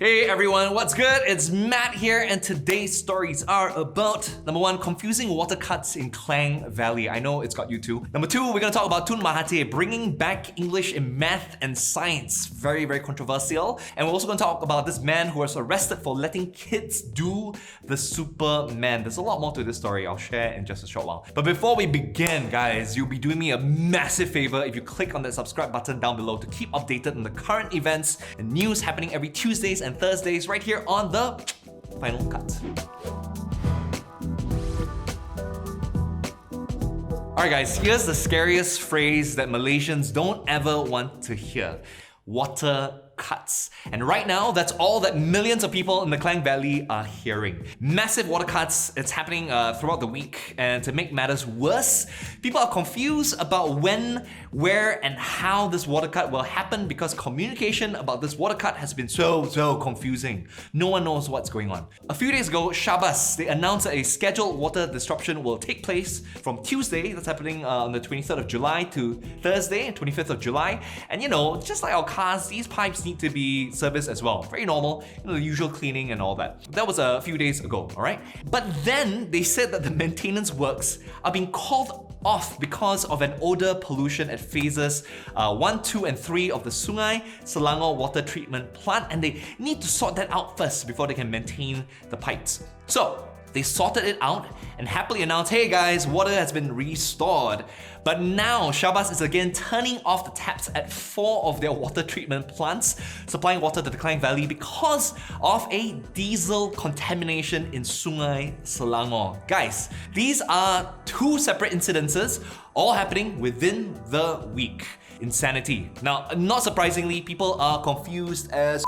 Hey everyone, what's good? It's Matt here, and today's stories are about number 1, confusing water cuts in Klang Valley. I know it's got you too. Number 2, we're gonna talk about Tun Mahathir bringing back English in math and science. Very, very controversial. And we're also gonna talk about this man who was arrested for letting kids do the Superman. There's a lot more to this story. I'll share in just a short while. But before we begin, guys, you'll be doing me a massive favor if you click on that subscribe button down below to keep updated on the current events and news happening every Tuesdays and Thursdays right here on the Final Cut. Alright guys, here's the scariest phrase that Malaysians don't ever want to hear. Water cuts. And right now, that's all that millions of people in the Klang Valley are hearing. Massive water cuts, it's happening throughout the week. And to make matters worse, people are confused about when, where, and how this water cut will happen because communication about this water cut has been so confusing. No one knows what's going on. A few days ago, Syabas, they announced that a scheduled water disruption will take place from Tuesday, that's happening on the 23rd of July, to Thursday, 25th of July. And you know, just like our cars, these pipes need to be serviced as well. Very normal, you know, the usual cleaning and all that. That was a few days ago, all right? But then they said that the maintenance works are being called off because of an odor pollution at phases 1, 2, and 3 of the Sungai Selangor water treatment plant, and they need to sort that out first before they can maintain the pipes. So they sorted it out and happily announced, hey guys, water has been restored. But now Syabas is again turning off the taps at 4 of their water treatment plants, supplying water to the Klang Valley because of a diesel contamination in Sungai Selangor. Guys, these are 2 separate incidences, all happening within the week. Insanity. Now, not surprisingly, people are confused as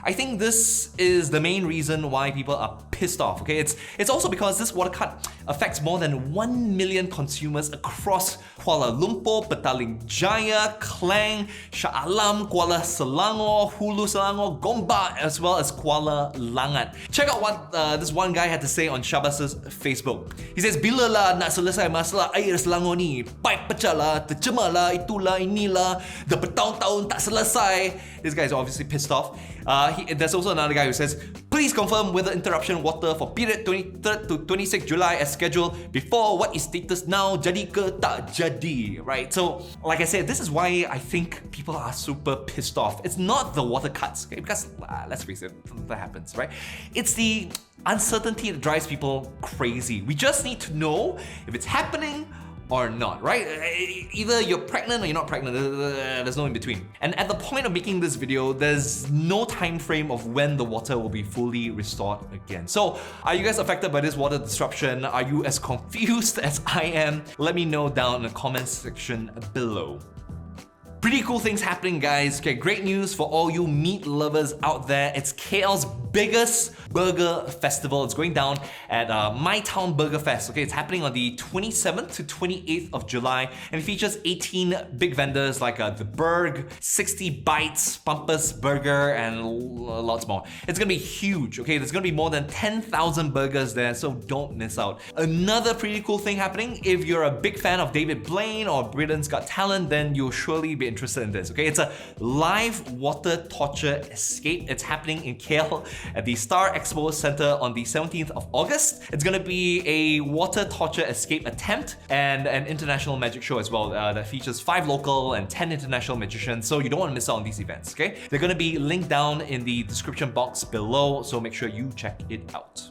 I think this is the main reason why people are pissed off, okay? It's also because this water cut affects more than 1 million consumers across Kuala Lumpur, Petaling Jaya, Klang, Shah Alam, Kuala Selangor, Hulu Selangor, Gombak, as well as Kuala Langat. Check out what this one guy had to say on Syabas's Facebook. He says, "Bila lah nak selesai masalah air Selangor ni? Pipe pecah lah, tercemar lah, itulah, inilah, dah bertahun-tahun tak selesai." This guy is obviously pissed off. There's also another guy who says, "Please confirm whether interruption water for period 23rd to 26th July as scheduled before. What is status now? Jadi ke tak jadi?" Right? So, like I said, this is why I think people are super pissed off. It's not the water cuts, okay? Because let's face it, that happens, right? It's the uncertainty that drives people crazy. We just need to know if it's happening or not, right? Either you're pregnant or you're not pregnant. There's no in between. And at the point of making this video, there's no time frame of when the water will be fully restored again. So, are you guys affected by this water disruption? Are you as confused as I am? Let me know down in the comments section below. Pretty cool things happening, guys. Okay, great news for all you meat lovers out there. It's KL's biggest burger festival. It's going down at My Town Burger Fest. Okay, it's happening on the 27th to 28th of July, and it features 18 big vendors like The Berg, 60 Bites, Bumpus Burger, and lots more. It's gonna be huge. Okay, there's gonna be more than 10,000 burgers there, so don't miss out. Another pretty cool thing happening, if you're a big fan of David Blaine or Britain's Got Talent, then you'll surely be interested in this, okay? It's a live water torture escape. It's happening in KL at the Star Expo Center on the 17th of August. It's gonna be a water torture escape attempt and an international magic show as well that features 5 local and 10 international magicians, so you don't want to miss out on these events, okay? They're gonna be linked down in the description box below, so make sure you check it out.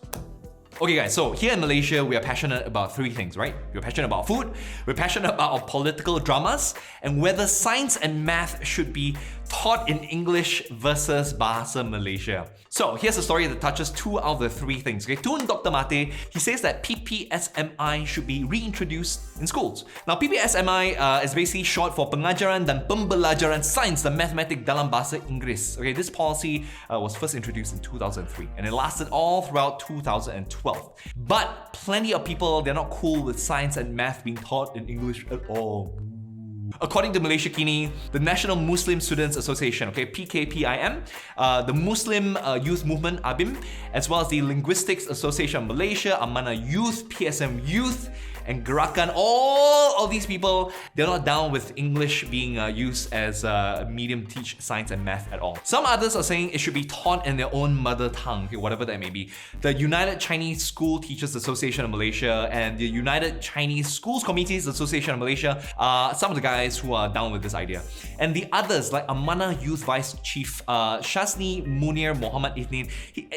Okay guys, so here in Malaysia, we are passionate about 3 things, right? We're passionate about food, we're passionate about our political dramas, and whether science and math should be taught in English versus Bahasa Malaysia. So here's a story that touches 2 out of the 3 things. Okay, Tun Dr. Mahathir, he says that PPSMI should be reintroduced in schools. Now PPSMI is basically short for Pengajaran dan Pembelajaran Sains dan Mathematik dalam Bahasa Inggeris. Okay, this policy was first introduced in 2003 and it lasted all throughout 2012. But plenty of people, they're not cool with science and math being taught in English at all. According to Malaysia Kini, the National Muslim Students Association, okay, PKPIM, the Muslim Youth Movement, ABIM, as well as the Linguistics Association of Malaysia, Amanah Youth, PSM Youth, and Gerakan, all of these people, they're not down with English being used as a medium to teach science and math at all. Some others are saying it should be taught in their own mother tongue, okay, whatever that may be. The United Chinese School Teachers Association of Malaysia and the United Chinese Schools Committees Association of Malaysia are some of the guys who are down with this idea. And the others, like Amanah Youth Vice Chief Shazni Munir Muhammad Ithnin,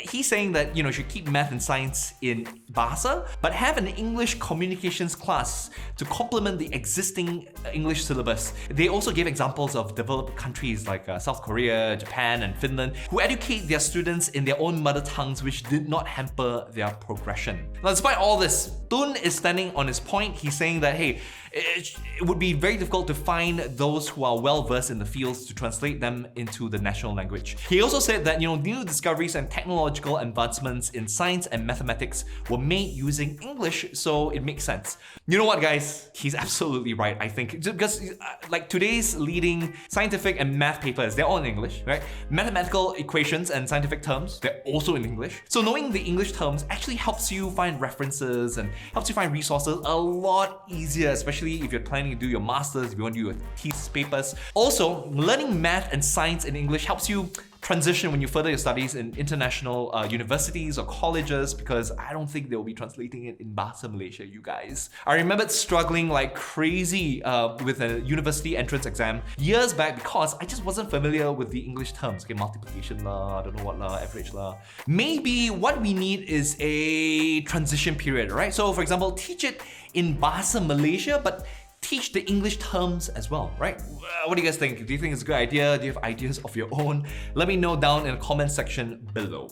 he's saying that, you know, should keep math and science in Bahasa, but have an English communications class to complement the existing English syllabus. They also gave examples of developed countries like South Korea, Japan, and Finland, who educate their students in their own mother tongues, which did not hamper their progression. Now, despite all this, Tun is standing on his point. He's saying that, hey, it would be very difficult to find those who are well versed in the fields to translate them into the national language. He also said that, you know, new discoveries and technological advancements in science and mathematics were made using English, so it makes sense. You know what, guys? He's absolutely right, I think. Because like today's leading scientific and math papers, they're all in English, right? Mathematical equations and scientific terms, they're also in English. So knowing the English terms actually helps you find references and helps you find resources a lot easier, especially if you're planning to do your masters, if you want to do your thesis papers. Also, learning math and science in English helps you transition when you further your studies in international universities or colleges, because I don't think they'll be translating it in Bahasa Malaysia, you guys. I remembered struggling like crazy with a university entrance exam years back because I just wasn't familiar with the English terms. Okay, multiplication lah, I don't know what lah, average lah. Maybe what we need is a transition period, right? So for example, teach it in Bahasa Malaysia, but teach the English terms as well, right? What do you guys think? Do you think it's a good idea? Do you have ideas of your own? Let me know down in the comment section below.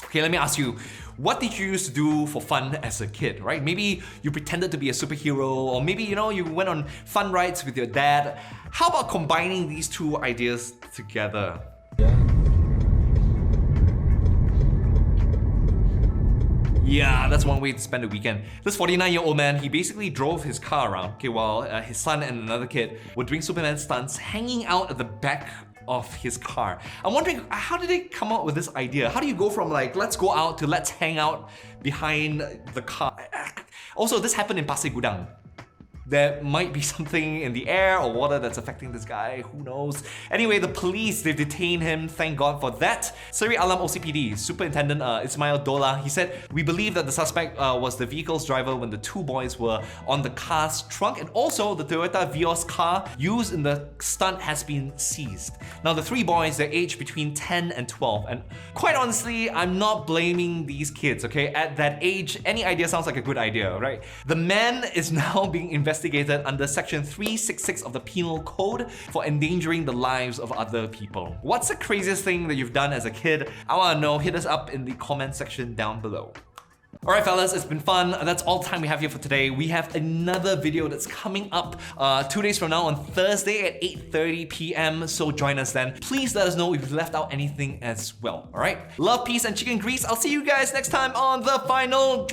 Okay, let me ask you, what did you used to do for fun as a kid, right? Maybe you pretended to be a superhero, or maybe, you know, you went on fun rides with your dad. How about combining these two ideas together? Yeah, that's one way to spend the weekend. This 49-year-old man, he basically drove his car around, okay, while his son and another kid were doing Superman stunts hanging out at the back of his car. I'm wondering, how did they come up with this idea? How do you go from like, let's go out to let's hang out behind the car? Also, this happened in Pasir Gudang. There might be something in the air or water that's affecting this guy, who knows? Anyway, the police, they've detained him, thank God for that. Seri Alam OCPD, Superintendent Ismail Dola, he said, we believe that the suspect was the vehicle's driver when the two boys were on the car's trunk, and also the Toyota Vios car used in the stunt has been seized. Now the three boys, they're aged between 10 and 12, and quite honestly, I'm not blaming these kids, okay? At that age, any idea sounds like a good idea, right? The man is now being investigated under Section 366 of the Penal Code for endangering the lives of other people. What's the craziest thing that you've done as a kid? I want to know. Hit us up in the comment section down below. Alright fellas, it's been fun. That's all the time we have here for today. We have another video that's coming up 2 days from now on Thursday at 8:30 p.m. So join us then. Please let us know if you've left out anything as well. Alright? Love, peace, and chicken grease. I'll see you guys next time on The Final